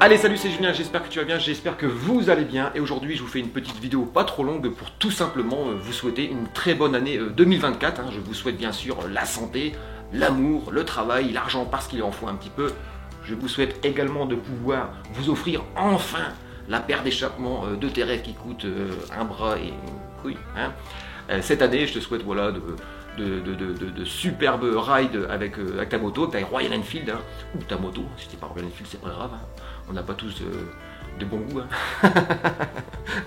Allez, salut, c'est Julien, j'espère que tu vas bien, j'espère que vous allez bien. Et aujourd'hui, je vous fais une petite vidéo pas trop longue pour tout simplement vous souhaiter une très bonne année 2024. Je vous souhaite bien sûr la santé, l'amour, le travail, l'argent parce qu'il en faut un petit peu. Je vous souhaite également de pouvoir vous offrir enfin la paire d'échappements de tes rêves qui coûte un bras et une couille. Cette année, je te souhaite voilà, de superbes rides avec ta moto, ta Royal Enfield, ou ta moto, si c'est pas Royal Enfield, c'est pas grave, on n'a pas tous de bon goût.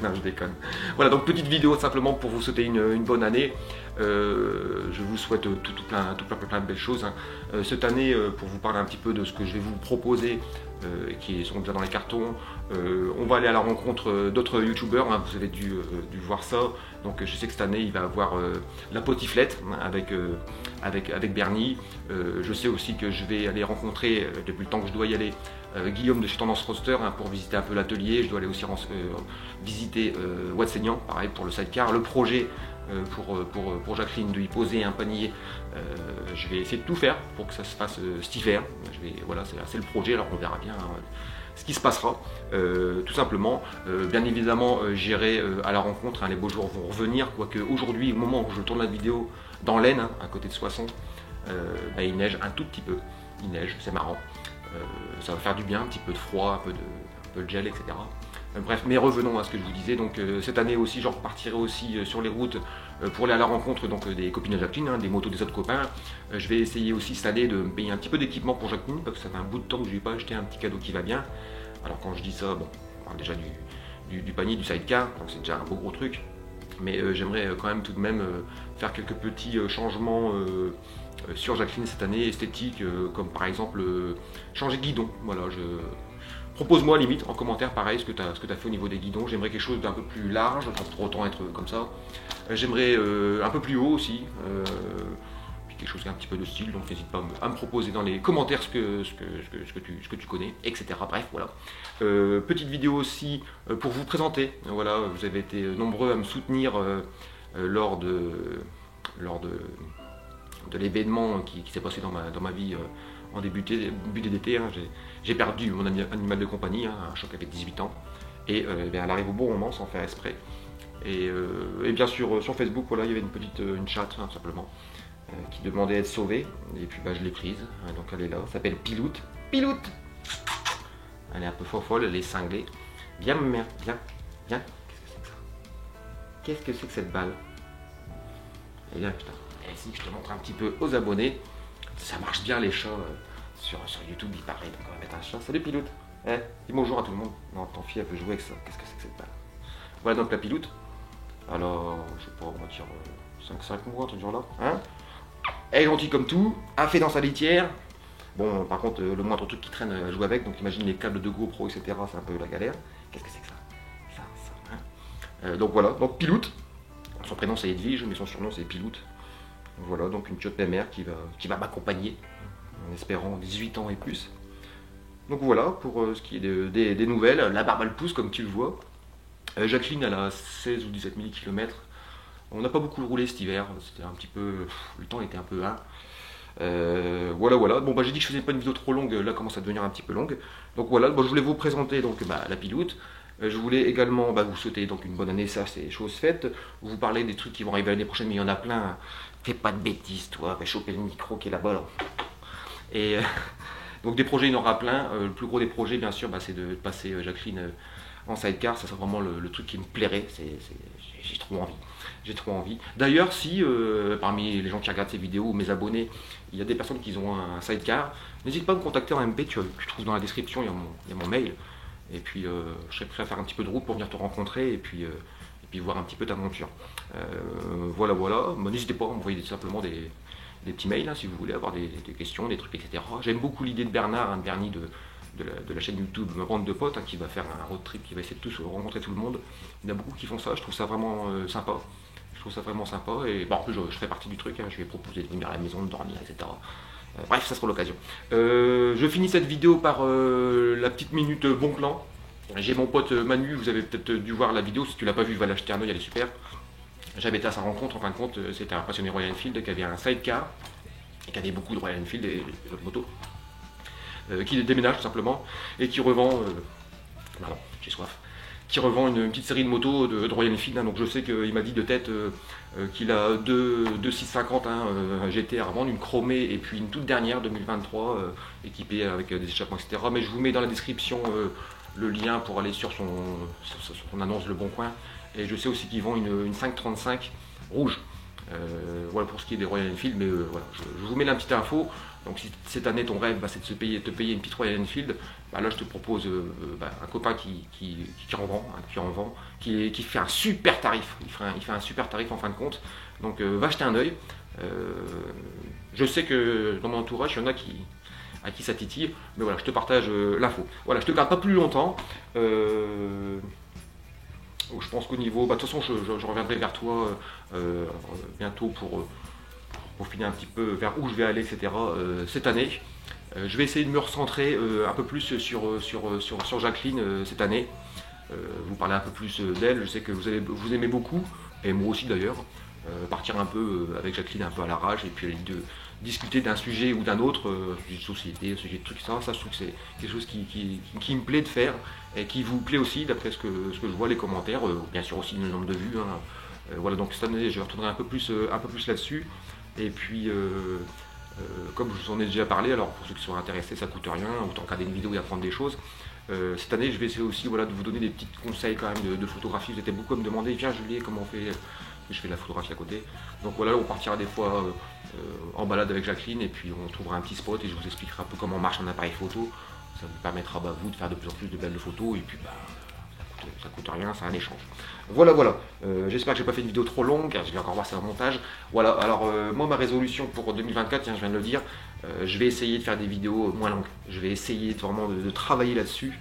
Non, je déconne. Voilà, donc petite vidéo simplement pour vous souhaiter une bonne année. Je vous souhaite tout plein de belles choses. Cette année, pour vous parler un petit peu de ce que je vais vous proposer, qui sont déjà dans les cartons, on va aller à la rencontre d'autres youtubeurs, vous avez dû voir ça. Donc je sais que cette année il va avoir la potiflette avec Bernie. Je sais aussi que je vais aller rencontrer, depuis le temps que je dois y aller, Guillaume de chez Tendance Roster pour visiter un peu l'atelier. Je dois aller aussi visiter Watseignan, pareil pour le sidecar, le projet pour Jacqueline de y poser un panier. Je vais essayer de tout faire pour que ça se fasse cet hiver. Voilà, c'est le projet, alors on verra bien ce qui se passera, tout simplement. Bien évidemment, j'irai à la rencontre, les beaux jours vont revenir, quoique aujourd'hui, au moment où je tourne la vidéo, dans l'Aisne, à côté de Soissons, il neige un tout petit peu. Il neige, c'est marrant. Ça va faire du bien, un petit peu de froid, un peu de gel, etc. Bref, mais revenons à ce que je vous disais. Donc cette année aussi, je repartirai aussi sur les routes pour aller à la rencontre des copines de Jacqueline, des motos des autres copains. Je vais essayer aussi cette année de me payer un petit peu d'équipement pour Jacqueline, parce que ça fait un bout de temps que je lui ai pas acheté un petit cadeau qui va bien. Alors quand je dis ça, bon, on parle déjà du panier, du sidecar, donc c'est déjà un beau gros truc. Mais j'aimerais quand même tout de même faire quelques petits changements sur Jacqueline cette année, esthétiques, comme par exemple changer de guidon. Voilà, propose-moi limite en commentaire pareil ce que tu as fait au niveau des guidons. J'aimerais quelque chose d'un peu plus large, sans pour autant être comme ça. J'aimerais un peu plus haut aussi, puis quelque chose qui a un petit peu de style, donc n'hésite pas à me proposer dans les commentaires ce que tu connais, etc. Bref, voilà. Petite vidéo aussi pour vous présenter. Voilà, vous avez été nombreux à me soutenir lors de l'événement qui s'est passé dans ma vie en début d'été. J'ai perdu mon animal de compagnie, un choc avec 18 ans, et elle arrive au bon moment sans faire exprès. Et bien sûr sur Facebook, voilà, il y avait une chatte simplement qui demandait à être sauvée, et puis je l'ai prise, donc elle est là, elle s'appelle Piloute. Piloute, elle est un peu folle, elle est cinglée. Viens ma mère, viens. Qu'est-ce que c'est que cette balle? Et bien putain, et si je te montre un petit peu aux abonnés, ça marche bien les chats sur YouTube, il paraît, donc on va mettre un chat. Salut Piloute, dis bonjour à tout le monde. Non, ton fille elle veut jouer avec ça, qu'est-ce que c'est que cette balle? Voilà donc la Piloute. Alors, je sais pas, on va dire 5 mois, un truc genre là. Elle est gentille comme tout, a fait dans sa litière. Bon, par contre, le moindre truc qui traîne, elle joue avec, donc imagine les câbles de GoPro, etc. C'est un peu la galère. Qu'est-ce que c'est que ça? Donc voilà, donc Piloute. Son prénom c'est Edwige, mais son surnom c'est Piloute. Voilà, donc une chiotte mère qui va m'accompagner, en espérant 18 ans et plus. Donc voilà, pour ce qui est des nouvelles, la barbe elle pousse comme tu le vois. Jacqueline elle a 16 ou 17 000 km. On n'a pas beaucoup roulé cet hiver, c'était un petit peu... le temps était un peu... voilà. Bon j'ai dit que je faisais pas une vidéo trop longue, là commence à devenir un petit peu longue. Donc voilà, je voulais vous présenter donc, la Piloute. Je voulais également vous souhaiter donc une bonne année, ça c'est chose faite. Vous parler des trucs qui vont arriver l'année prochaine, mais il y en a plein. Fais pas de bêtises toi, va choper le micro qui est là-bas là. Et donc des projets il y en aura plein. Le plus gros des projets bien sûr c'est de passer Jacqueline en sidecar, ça sera vraiment le truc qui me plairait. J'ai trop envie. D'ailleurs si parmi les gens qui regardent ces vidéos ou mes abonnés, il y a des personnes qui ont un sidecar, n'hésite pas à me contacter en MP, tu trouves dans la description, il y a mon mail. Et puis je serais prêt à faire un petit peu de route pour venir te rencontrer et puis voir un petit peu ta monture. Voilà. N'hésitez pas à m'envoyer simplement des petits mails si vous voulez avoir des questions, des trucs, etc. J'aime beaucoup l'idée de Bernard, Bernie de la chaîne YouTube, ma bande de potes qui va faire un road trip, qui va essayer de tous rencontrer tout le monde. Il y en a beaucoup qui font ça, je trouve ça vraiment sympa. Et en plus je fais partie du truc, je vais proposer de venir à la maison, de dormir, etc. Bref, ça sera l'occasion. Je finis cette vidéo par la petite minute bon plan. J'ai mon pote Manu, vous avez peut-être dû voir la vidéo, si tu l'as pas vu, va l'acheter un oeil, elle est super. J'avais été à sa rencontre, en fin de compte, c'était un passionné Royal Enfield qui avait un sidecar et qui avait beaucoup de Royal Enfield et d'autres motos. qui déménage tout simplement, et qui revend, pardon, j'ai soif, qui revend une petite série de motos de Royal Enfield, hein. Donc je sais qu'il m'a dit de tête qu'il a deux 650 GT à revendre, une chromée et puis une toute dernière 2023 équipée avec des échappements, etc. Mais je vous mets dans la description le lien pour aller sur son annonce Le Bon Coin. Et je sais aussi qu'ils vendent une 535 rouge. Voilà pour ce qui est des Royal Enfield, mais voilà, je vous mets la petite info. Donc si cette année ton rêve c'est de te payer une petite Royal Enfield, bah là je te propose un copain qui en vend, qui fait un super tarif. Il fait un super tarif en fin de compte. Donc va jeter un œil. Je sais que dans mon entourage, il y en a à qui ça titille, mais voilà, je te partage l'info. Voilà, je te garde pas plus longtemps. Je pense qu'au niveau, de toute façon, je reviendrai vers toi bientôt pour finir un petit peu vers où je vais aller, etc. Cette année. Je vais essayer de me recentrer un peu plus sur Jacqueline cette année. Vous parler un peu plus d'elle. Je sais que vous aimez beaucoup, et moi aussi d'ailleurs. Partir un peu avec Jacqueline un peu à l'arrache, et puis de discuter d'un sujet ou d'un autre, sujet de société, sujet de trucs, ça je trouve que c'est quelque chose qui me plaît de faire, et qui vous plaît aussi d'après ce que je vois, les commentaires, bien sûr aussi le nombre de vues, hein. Voilà, donc cette année je retournerai un peu plus là-dessus. Et puis comme je vous en ai déjà parlé, alors pour ceux qui sont intéressés, ça coûte rien, autant regarder une vidéo et apprendre des choses. Cette année je vais essayer aussi, voilà, de vous donner des petits conseils quand même de photographie. Vous étiez beaucoup à me demander, viens Julien, comment on fait, je fais de la photographie à côté. Donc voilà, on partira des fois en balade avec Jacqueline, et puis on trouvera un petit spot et je vous expliquerai un peu comment marche un appareil photo. Ça vous permettra vous de faire de plus en plus de belles photos, et puis ça coûte rien, c'est un échange. Voilà, j'espère que j'ai pas fait une vidéo trop longue, car je vais encore voir ça en montage. Voilà, alors moi ma résolution pour 2024, tiens, je viens de le dire, je vais essayer de faire des vidéos moins longues. Je vais essayer vraiment de travailler là-dessus.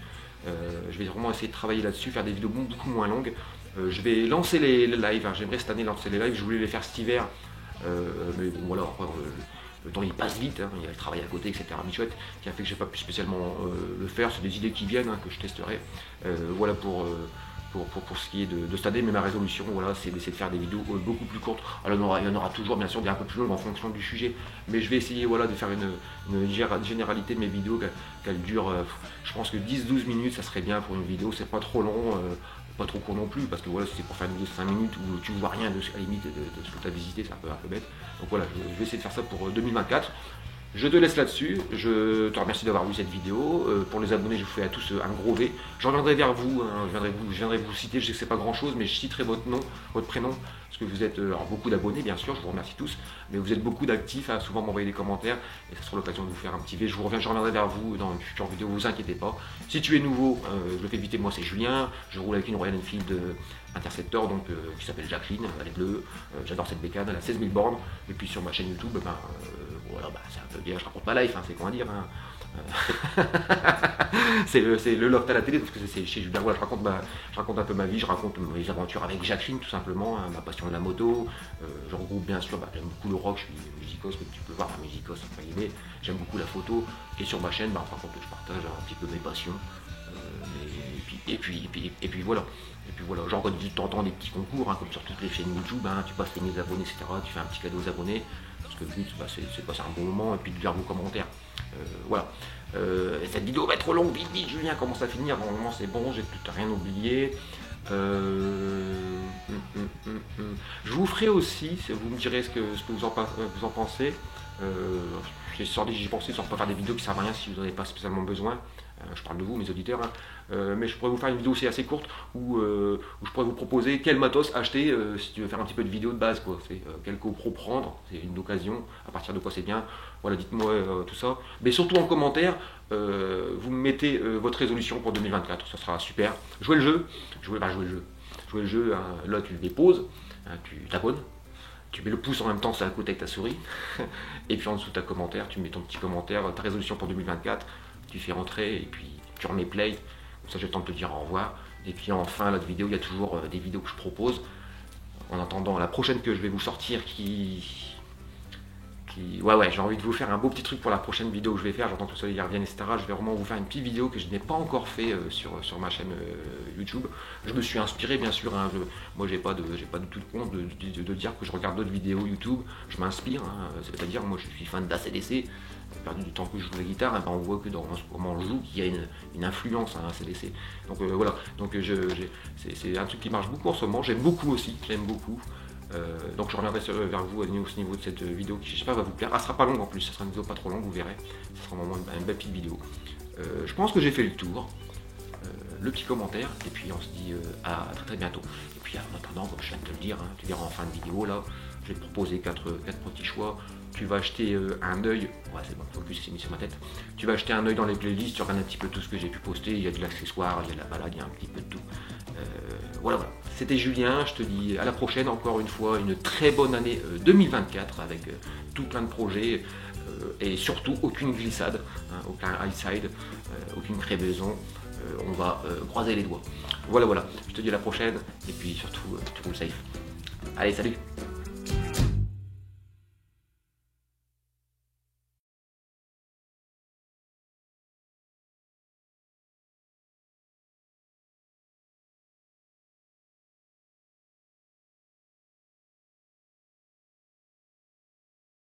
Je vais vraiment essayer de travailler là-dessus, faire des vidéos beaucoup moins longues. Je vais lancer les lives, hein. J'aimerais cette année lancer les lives, je voulais les faire cet hiver, mais bon voilà, le temps il passe vite, hein. Il y a le travail à côté, etc. Michouette, qui a fait que j'ai pas pu spécialement le faire. C'est des idées qui viennent, hein, que je testerai. Voilà pour ce qui est de cette année, mais ma résolution, voilà, c'est d'essayer de faire des vidéos beaucoup plus courtes. Alors il y en aura toujours bien sûr des un peu plus longues en fonction du sujet, mais je vais essayer, voilà, de faire une généralité de mes vidéos, qu'elles durent, je pense que 10-12 minutes, ça serait bien pour une vidéo. C'est pas trop long, pas trop court non plus, parce que voilà, si c'est pour faire une vidéo de 5 minutes où tu vois rien à la limite de ce que tu as visité, c'est un peu bête. Donc voilà, je vais essayer de faire ça pour 2024. Je te laisse là-dessus, je te remercie d'avoir vu cette vidéo. Pour les abonnés, je vous fais à tous un gros V. Je reviendrai vers vous, hein, je viendrai vous citer, je sais que c'est pas grand chose, mais je citerai votre nom, votre prénom, parce que vous êtes alors, beaucoup d'abonnés, bien sûr, je vous remercie tous, mais vous êtes beaucoup d'actifs à souvent m'envoyer des commentaires, et ça sera l'occasion de vous faire un petit V. Je reviendrai vers vous dans une future vidéo, vous inquiétez pas. Si tu es nouveau, je le fais vite, moi c'est Julien, je roule avec une Royal Enfield Interceptor, donc qui s'appelle Jacqueline, elle est bleue, j'adore cette bécane, elle a 16 000 bornes, et puis sur ma chaîne YouTube, voilà, c'est un peu bien, je raconte ma life, hein, c'est quoi dire, hein. C'est le loft à la télé, parce que c'est chez Julien. Voilà, je raconte un peu ma vie, je raconte mes aventures avec Jacqueline tout simplement, hein, ma passion de la moto. Je regroupe bien sûr, j'aime beaucoup le rock, je suis musicos, mais tu peux voir ma musicos, j'aime beaucoup la photo, et sur ma chaîne, par contre je partage un petit peu mes passions. Et puis voilà. Et puis voilà, j'organise de temps en temps des petits concours, hein, comme sur toutes les chaînes YouTube, hein, tu passes les 1000 abonnés, etc. Tu fais un petit cadeau aux abonnés, parce que le but c'est de passer un bon moment et puis de lire vos commentaires. Voilà. Cette vidéo va être trop longue, vite, Julien commence à finir, normalement c'est bon, j'ai tout rien oublié. Je vous ferai aussi, vous me direz ce que vous en pensez. J'y pensais sur pas faire des vidéos qui servent à rien si vous n'en avez pas spécialement besoin. Je parle de vous, mes auditeurs, hein. Mais je pourrais vous faire une vidéo aussi assez courte où je pourrais vous proposer quel matos acheter si tu veux faire un petit peu de vidéo de base, quoi. C'est quel GoPro prendre, c'est une occasion, à partir de quoi c'est bien. Voilà, dites-moi tout ça. Mais surtout en commentaire, vous me mettez votre résolution pour 2024, ça sera super. Jouez le jeu, jouez le jeu, hein. Là tu le déposes, hein, tu t'abonnes. Tu mets le pouce en même temps sur la côté avec ta souris, et puis en dessous ta commentaire, tu mets ton petit commentaire, ta résolution pour 2024, tu fais rentrer, et puis tu remets play, comme ça j'ai le temps de te dire au revoir. Et puis en fin de vidéo, il y a toujours des vidéos que je propose. En attendant la prochaine que je vais vous sortir, qui Ouais, j'ai envie de vous faire un beau petit truc pour la prochaine vidéo que je vais faire. J'entends que le soleil revienne, etc. Je vais vraiment vous faire une petite vidéo que je n'ai pas encore fait sur ma chaîne YouTube. Je me suis inspiré, bien sûr. Hein, moi, j'ai pas du tout de compte de dire que je regarde d'autres vidéos YouTube. Je m'inspire. Hein, c'est-à-dire, moi, je suis fan d'ACDC. J'ai perdu du temps que je joue la guitare. Et ben, on voit que dans comment on joue, qu'il y a une influence à ACDC. Donc voilà. Donc c'est un truc qui marche beaucoup en ce moment. J'aime beaucoup aussi. J'aime beaucoup. Donc je reviendrai vers vous au niveau de cette vidéo qui j'espère va vous plaire. Elle sera pas longue en plus, ça sera une vidéo pas trop longue, vous verrez. Ce sera vraiment une belle petite vidéo. Je pense que j'ai fait le tour. Le petit commentaire, et puis on se dit à très bientôt. Et puis en attendant, comme je viens de te le dire, hein, tu verras en fin de vidéo là, je vais te proposer 4 petits choix. Tu vas acheter un œil, ouais c'est bon, focus s'est mis sur ma tête. Tu vas acheter un œil dans les playlists, tu regardes un petit peu tout ce que j'ai pu poster, il y a de l'accessoire, il y a de la balade, il y a un petit peu de tout. Voilà. C'était Julien, je te dis à la prochaine, encore une fois, une très bonne année 2024 avec tout plein de projets et surtout aucune glissade, hein, aucun high side, aucune crevaison. On va croiser les doigts. Voilà, je te dis à la prochaine et puis surtout, tu roules safe. Allez, salut!